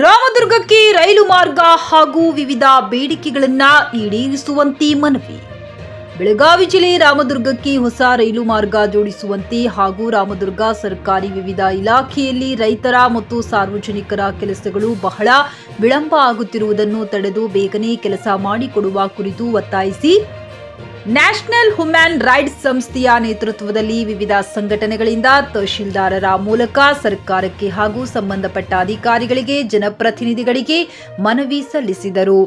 ರಾಮದುರ್ಗಕ್ಕೆ ರೈಲು ಮಾರ್ಗ ಹಾಗೂ ವಿವಿಧ ಬೇಡಿಕೆಗಳನ್ನು ಈಡೇರಿಸುವಂತೆ ಮನವಿ. ಬೆಳಗಾವಿ ಜಿಲ್ಲೆ ರಾಮದುರ್ಗಕ್ಕೆ ಹೊಸ ರೈಲು ಮಾರ್ಗ ಜೋಡಿಸುವಂತೆ ಹಾಗೂ ರಾಮದುರ್ಗ ಸರ್ಕಾರಿ ವಿವಿಧ ಇಲಾಖೆಯಲ್ಲಿ ರೈತರ ಮತ್ತು ಸಾರ್ವಜನಿಕರ ಕೆಲಸಗಳು ಬಹಳ ವಿಳಂಬ ಆಗುತ್ತಿರುವುದನ್ನು ತಡೆದು ಬೇಗನೆ ಕೆಲಸ ಮಾಡಿಕೊಡುವ ಕುರಿತು ಒತ್ತಾಯಿಸಿ ನ್ಯಾಷನಲ್ ಹ್ಯೂಮನ್ ರೈಟ್ಸ್ ಸಂಸ್ಥೆಯ ನೇತೃತ್ವದಲ್ಲಿ ವಿವಿಧ ಸಂಘಟನೆಗಳಿಂದ ತಹಶೀಲ್ದಾರರ ಮೂಲಕ ಸರ್ಕಾರಕ್ಕೆ ಹಾಗೂ ಸಂಬಂಧಪಟ್ಟ ಅಧಿಕಾರಿಗಳಿಗೆ ಜನಪ್ರತಿನಿಧಿಗಳಿಗೆ ಮನವಿ ಸಲ್ಲಿಸಿದರು.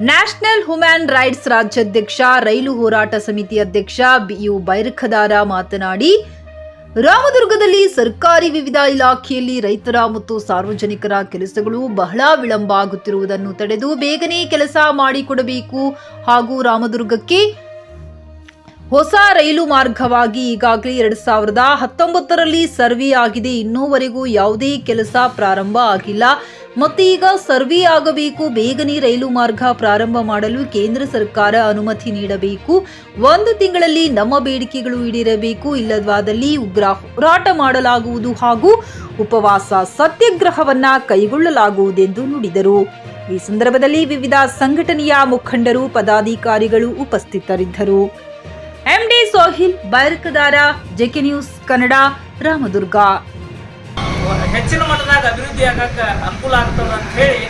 ನ್ಯಾಷನಲ್ ಹ್ಯೂಮನ್ ರೈಟ್ಸ್ ರಾಜ್ಯಾಧ್ಯಕ್ಷ ರೈಲು ಹೋರಾಟ ಸಮಿತಿ ಅಧ್ಯಕ್ಷ ಬಿಯು ಬೈರಖದಾರ ಮಾತನಾಡಿ, ರಾಮದುರ್ಗದಲ್ಲಿ ಸರ್ಕಾರಿ ವಿವಿಧ ಇಲಾಖೆಯಲ್ಲಿ ರೈತರ ಮತ್ತು ಸಾರ್ವಜನಿಕರ ಕೆಲಸಗಳು ಬಹಳ ವಿಳಂಬ ಆಗುತ್ತಿರುವುದನ್ನು ತಡೆದು ಬೇಗನೆ ಕೆಲಸ ಮಾಡಿಕೊಡಬೇಕು ಹಾಗೂ ರಾಮದುರ್ಗಕ್ಕೆ ಹೊಸ ರೈಲು ಮಾರ್ಗವಾಗಿ ಈಗಾಗಲೇ 2019ರಲ್ಲಿ ಸರ್ವೆ ಆಗಿದೆ. ಇನ್ನೂವರೆಗೂ ಯಾವುದೇ ಕೆಲಸ ಪ್ರಾರಂಭ ಆಗಿಲ್ಲ ಮತ್ತು ಈಗ ಸರ್ವೆ ಆಗಬೇಕು. ಬೇಗನೆ ರೈಲು ಮಾರ್ಗ ಪ್ರಾರಂಭ ಮಾಡಲು ಕೇಂದ್ರ ಸರ್ಕಾರ ಅನುಮತಿ ನೀಡಬೇಕು. 1 ತಿಂಗಳಲ್ಲಿ ನಮ್ಮ ಬೇಡಿಕೆಗಳು ಈಡೇರಬೇಕು. ಇಲ್ಲವಾದಲ್ಲಿ ಉಗ್ರ ಹೋರಾಟ ಮಾಡಲಾಗುವುದು ಹಾಗೂ ಉಪವಾಸ ಸತ್ಯಾಗ್ರಹವನ್ನ ಕೈಗೊಳ್ಳಲಾಗುವುದೆಂದು ನುಡಿದರು. ಈ ಸಂದರ್ಭದಲ್ಲಿ ವಿವಿಧ ಸಂಘಟನೆಯ ಮುಖಂಡರು, ಪದಾಧಿಕಾರಿಗಳು ಉಪಸ್ಥಿತರಿದ್ದರು. MD Sohil Bairakhadar, JK news Kannada, Ramadurga. ಹೆಚ್ಚಿನ ಮಟ್ಟದಾಗ ಅಭಿವೃದ್ಧಿ ಆಗಕ್ಕೆ ಅನುಕೂಲ ಆಗ್ತದೆ ಅಂತ ಹೇಳಿ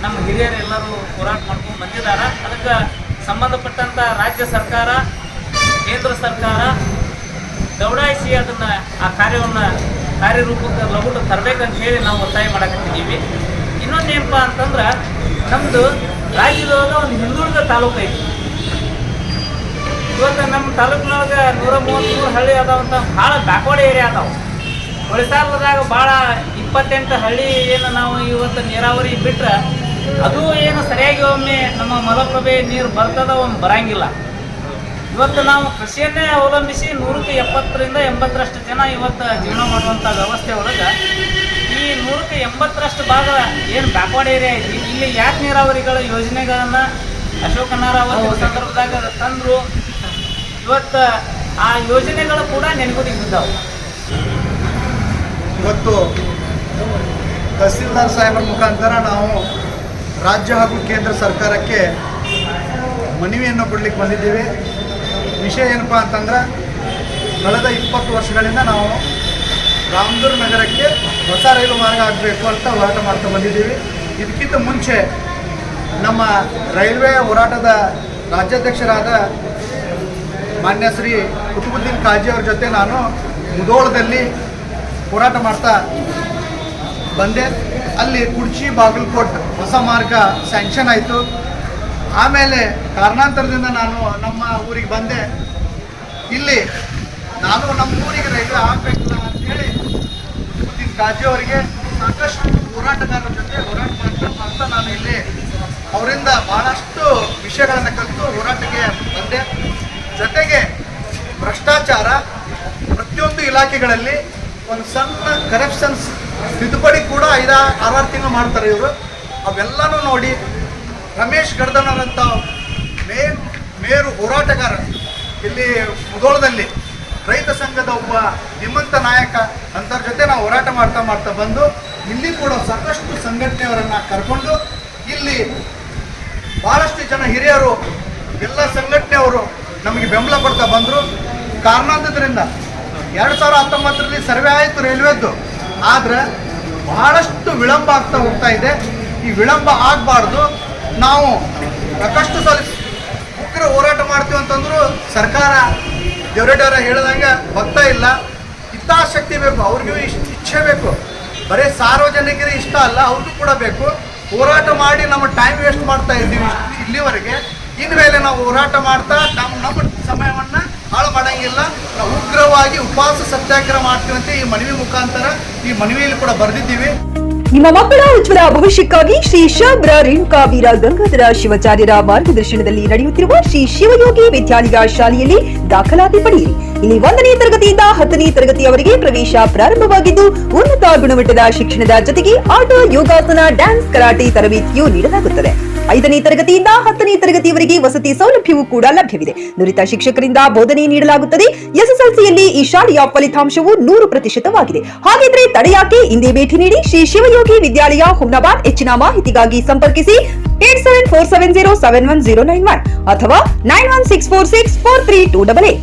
ನಮ್ಮ ಹಿರಿಯರೆಲ್ಲರೂ ಹೋರಾಟ ಮಾಡ್ಕೊಂಡು ಬಂದಿದ್ದಾರೆ. ಅದಕ್ಕೆ ಸಂಬಂಧಪಟ್ಟಂಥ ರಾಜ್ಯ ಸರ್ಕಾರ, ಕೇಂದ್ರ ಸರ್ಕಾರ ದೌಡಾಯಿಸಿ ಅದನ್ನು ಆ ಕಾರ್ಯವನ್ನು ಕಾರ್ಯರೂಪಕ್ಕೆ ಲಘು ತರಬೇಕಂತ ಹೇಳಿ ನಾವು ಒತ್ತಾಯ ಮಾಡಕತ್ತಿದ್ದೀವಿ. ಇನ್ನೊಂದು ಏನಪ್ಪ ಅಂತಂದ್ರೆ, ನಮ್ಮದು ರಾಜ್ಯದೊಳಗೆ ಒಂದು ಹಿಂದುಳಿದ ತಾಲೂಕು ಐತಿ. ಇವತ್ತು ನಮ್ಮ ತಾಲೂಕಿನೊಳಗೆ 133 ಹಳ್ಳಿ ಅದಾವಂತ ಭಾಳ ಬ್ಯಾಕ್ವರ್ಡ್ ಏರಿಯಾ ಅದಾವೆ. ಹೊಳಿಸಾಲದಾಗ ಭಾಳ 28 ಹಳ್ಳಿ ಏನು ನಾವು ಇವತ್ತು ನೀರಾವರಿ ಬಿಟ್ಟರೆ ಅದು ಏನು ಸರಿಯಾಗಿ ಒಮ್ಮೆ ನಮ್ಮ ಮಲಪ್ರಭೆ ನೀರು ಬರ್ತದ, ಒಮ್ಮೆ ಬರಂಗಿಲ್ಲ. ಇವತ್ತು ನಾವು ಕೃಷಿಯನ್ನೇ ಅವಲಂಬಿಸಿ 100ಕ್ಕೆ 70ರಿಂದ 80ರಷ್ಟು ಜನ ಇವತ್ತು ಜೀವನ ಮಾಡುವಂಥ ವ್ಯವಸ್ಥೆ ಒಳಗೆ ಈ 100ಕ್ಕೆ 80ರಷ್ಟು ಭಾಗ ಏನು ಬ್ಯಾಕ್ವರ್ಡ್ ಏರಿಯಾ ಐತಿ. ಇಲ್ಲಿ ಯಾಕೆ ನೀರಾವರಿಗಳ ಯೋಜನೆಗಳನ್ನು ಅಶೋಕನಾರಾವತಿ ಸಂದರ್ಭದಾಗ ತಂದರು. ಇವತ್ತು ಆ ಯೋಜನೆಗಳು ಕೂಡ ನೆನಗುದಿಗೆ ಬಿದ್ದಾವೆ. ಇವತ್ತು ತಹಸೀಲ್ದಾರ್ ಸಾಹೇಬರ ಮುಖಾಂತರ ನಾವು ರಾಜ್ಯ ಹಾಗೂ ಕೇಂದ್ರ ಸರ್ಕಾರಕ್ಕೆ ಮನವಿಯನ್ನು ಕೊಡಲಿಕ್ಕೆ ಬಂದಿದ್ದೀವಿ. ವಿಷಯ ಏನಪ್ಪ ಅಂತಂದ್ರೆ, ಕಳೆದ 20 ವರ್ಷಗಳಿಂದ ನಾವು ರಾಮದುರ್ಗ ನಗರಕ್ಕೆ ಹೊಸ ರೈಲು ಮಾರ್ಗ ಆಗಬೇಕು ಅಂತ ಹೋರಾಟ ಮಾಡ್ತಾ ಬಂದಿದ್ದೀವಿ. ಇದಕ್ಕಿಂತ ಮುಂಚೆ ನಮ್ಮ ರೈಲ್ವೆ ಹೋರಾಟದ ರಾಜ್ಯಾಧ್ಯಕ್ಷರಾದ ಮಾನ್ಯ ಶ್ರೀ ಕುತುಬುದ್ದೀನ್ ಕಾಜಿ ಅವ್ರ ಜೊತೆ ನಾನು ಮುಧೋಳದಲ್ಲಿ ಹೋರಾಟ ಮಾಡ್ತಾ ಬಂದೆ. ಅಲ್ಲಿ ಕುಡ್ಚಿ ಬಾಗಲಕೋಟ್ ಹೊಸ ಮಾರ್ಗ ಸ್ಯಾಂಕ್ಷನ್ ಆಯಿತು. ಆಮೇಲೆ ಕಾರಣಾಂತರದಿಂದ ನಾನು ನಮ್ಮ ಊರಿಗೆ ಬಂದೆ. ಇಲ್ಲಿ ನಾನು ನಮ್ಮ ಊರಿಗೆ ರೈಲ್ವೆ ಆಗಬೇಕಿಲ್ಲ ಅಂತೇಳಿ ಕುತುಬುದ್ದೀನ್ ಕಾಜಿ ಅವರಿಗೆ ಸಾಕಷ್ಟು ಹೋರಾಟಗಾರರ ಜೊತೆ ಹೋರಾಟ ಮಾಡ್ತಾ ನಾನು ಇಲ್ಲಿ ಅವರಿಂದ ಭಾಳಷ್ಟು ವಿಷಯಗಳನ್ನು ಕಲಿತು ಹೋರಾಟಕ್ಕೆ ಬಂದೆ. ಜೊತೆಗೆ ಭ್ರಷ್ಟಾಚಾರ ಪ್ರತಿಯೊಂದು ಇಲಾಖೆಗಳಲ್ಲಿ ಒಂದು ಸಣ್ಣ ಕರಪ್ಷನ್ಸ್ ತಿದ್ದುಪಡಿ ಕೂಡ 5-6 ತಿಂಗಳು ಮಾಡ್ತಾರೆ ಇವರು. ಅವೆಲ್ಲನೂ ನೋಡಿ ರಮೇಶ್ ಗರ್ದನವರಂಥ ಮೇರು ಹೋರಾಟಗಾರ ಇಲ್ಲಿ ಮುಧೋಳದಲ್ಲಿ ರೈತ ಸಂಘದ ಒಬ್ಬ ನಿಮ್ಮಂಥ ನಾಯಕ ಅಂಥವ್ರ ಜೊತೆ ನಾವು ಹೋರಾಟ ಮಾಡ್ತಾ ಬಂದು ಇಲ್ಲಿ ಕೂಡ ಸಾಕಷ್ಟು ಸಂಘಟನೆಯವರನ್ನು ಕರ್ಕೊಂಡು ಇಲ್ಲಿ ಭಾಳಷ್ಟು ಜನ ಹಿರಿಯರು ಎಲ್ಲ ಸಂಘಟನೆಯವರು ನಮಗೆ ಬೆಂಬಲ ಕೊಡ್ತಾ ಬಂದರು. ಕಾರಣಾಂತರದಿಂದ 2019ರಲ್ಲಿ ಸರ್ವೆ ಆಯಿತು ರೈಲ್ವೆದ್ದು, ಆದರೆ ಬಹಳಷ್ಟು ವಿಳಂಬ ಆಗ್ತಾ ಹೋಗ್ತಾ ಇದೆ. ಈ ವಿಳಂಬ ಆಗಬಾರ್ದು. ನಾವು ಸಾಕಷ್ಟು ಸಲ ಉಗ್ರ ಹೋರಾಟ ಮಾಡ್ತೀವಿ ಅಂತಂದ್ರು ಸರ್ಕಾರ ದೇವರೇಟರ ಹೇಳ್ದಂಗೆ ಭಕ್ತ ಇಲ್ಲ, ಇಚ್ಛಾಶಕ್ತಿ ಬೇಕು. ಅವ್ರಿಗೂ ಇಚ್ಛೆ ಬೇಕು. ಬರೀ ಸಾರ್ವಜನಿಕರ ಇಷ್ಟ ಅಲ್ಲ, ಅವ್ರಿಗೂ ಕೂಡ ಬೇಕು. ಹೋರಾಟ ಮಾಡಿ ನಮ್ಮ ಟೈಮ್ ವೇಸ್ಟ್ ಮಾಡ್ತಾ ಇದ್ದೀವಿ ಇಲ್ಲಿವರೆಗೆ. ಇನ್ಮೇಲೆ ನಾವು ಹೋರಾಟ ಮಾಡ್ತಾ ನಮ್ಮ ಸಮಯವನ್ನು ಹಾಳು ಮಾಡೋಂಗಿಲ್ಲ. ನಾವು ಉಗ್ರವಾಗಿ ಉಪವಾಸ ಸತ್ಯಾಗ್ರಹ ಮಾಡ್ತೀವಿ ಅಂತ ಈ ಮನವಿ ಮುಖಾಂತರ ಈ ಮನವಿಯಲ್ಲಿ ಕೂಡ ಬರೆದಿದ್ದೀವಿ. ನಿಮ್ಮ ಮಕ್ಕಳ ಉಜ್ವಲ ಭವಿಷ್ಯಕ್ಕಾಗಿ ಶ್ರೀ ಶಾಬ್ರ ರೇಣುಕಾ ವೀರ ಗಂಗಾಧರ ಶಿವಾಚಾರ್ಯರ ಮಾರ್ಗದರ್ಶನದಲ್ಲಿ ನಡೆಯುತ್ತಿರುವ ಶ್ರೀ ಶಿವಯೋಗಿ ವಿದ್ಯಾಲಯ ಶಾಲೆಯಲ್ಲಿ ದಾಖಲಾತಿ ಪಡೆಯಿರಿ. ಇಲ್ಲಿ 1ನೇ ತರಗತಿಯಿಂದ 10ನೇ ತರಗತಿಯವರೆಗೆ ಪ್ರವೇಶ ಪ್ರಾರಂಭವಾಗಿದ್ದು, ಉನ್ನತ ಗುಣಮಟ್ಟದ ಶಿಕ್ಷಣದ ಜೊತೆಗೆ ಆಟ, ಯೋಗಾಸನ, ಡ್ಯಾನ್ಸ್, ಕರಾಟೆ ತರಬೇತಿಯೂ ನೀಡಲಾಗುತ್ತದೆ. 5ನೇ ತರಗತಿಯಿಂದ 10ನೇ ತರಗತಿಯವರೆಗೆ ವಸತಿ ಸೌಲಭ್ಯವೂ ಕೂಡ ಲಭ್ಯವಿದೆ. ನುರಿತ ಶಿಕ್ಷಕರಿಂದ ಬೋಧನೆ ನೀಡಲಾಗುತ್ತದೆ. ಎಸ್ಎಸ್ಎಲ್ಸಿಯಲ್ಲಿ ಈ ಶಾಲೆಯ ಫಲಿತಾಂಶವು 100%ವಾಗಿದೆ. ಹಾಗಿದ್ರೆ ತಡೆಯಾಕೆ? ಇಂದೇ ಭೇಟಿ ನೀಡಿ ಶ್ರೀ ಶಿವಯೋಗಿ ವಿದ್ಯಾಲಯ ಹುಮ್ನಾಬಾದ್. ಹೆಚ್ಚಿನ ಮಾಹಿತಿಗಾಗಿ ಸಂಪರ್ಕಿಸಿ 8747071091 ಅಥವಾ 9164643288.